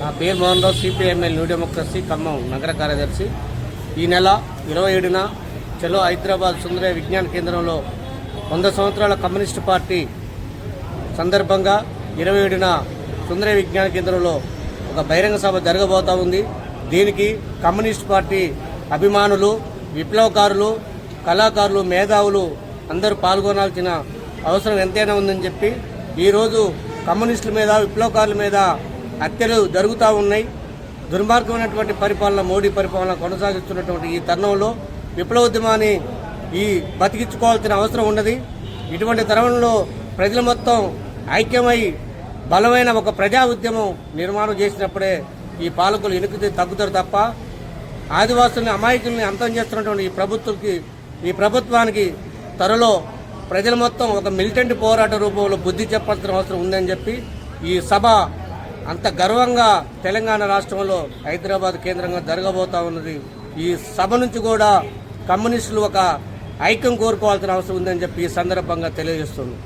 నా పేరు Mohan Rao, CPIML new democracy Khammam నగర కార్యదర్శి. ఈ నెల 27న చలో హైదరాబాద్ సుందరయ్య విజ్ఞాన కేంద్రంలో 100 సంవత్సరాల కమ్యూనిస్టు పార్టీ సందర్భంగా 27న సుందరయ్య విజ్ఞాన కేంద్రంలో ఒక బహిరంగ సభ జరగబోతా ఉంది. దీనికి కమ్యూనిస్ట్ పార్టీ అభిమానులు, విప్లవకారులు, కళాకారులు, మేధావులు అందరూ పాల్గొనాల్సిన అవసరం ఎంతైనా ఉందని చెప్పి ఈరోజు కమ్యూనిస్టుల మీద, విప్లవకారుల మీద హత్యలు జరుగుతూ ఉన్నాయి. దుర్మార్గమైనటువంటి పరిపాలన, మోడీ పరిపాలన కొనసాగిస్తున్నటువంటి ఈ తరుణంలో విప్లవోద్యమాన్ని బతికించుకోవాల్సిన అవసరం ఉన్నది. ఇటువంటి తరుణంలో ప్రజలు మొత్తం ఐక్యమై బలమైన ఒక ప్రజా ఉద్యమం నిర్మాణం చేసినప్పుడే ఈ పాలకులు ఎన్నికలు తగ్గుతారు తప్ప ఆదివాసుల్ని, అమాయకుల్ని అంతం చేస్తున్నటువంటి ఈ ప్రభుత్వానికి త్వరలో ప్రజలు మొత్తం ఒక మిలిటెంట్ పోరాట రూపంలో బుద్ధి చెప్పాల్సిన అవసరం ఉందని చెప్పి ఈ సభ అంత గర్వంగా తెలంగాణ రాష్ట్రంలో హైదరాబాద్ కేంద్రంగా జరగబోతా ఉన్నది. ఈ సభ నుంచి కూడా కమ్యూనిస్టులు ఒక ఐక్యం కోరుకోవాల్సిన అవసరం ఉందని చెప్పి ఈ సందర్భంగా తెలియజేస్తుంది.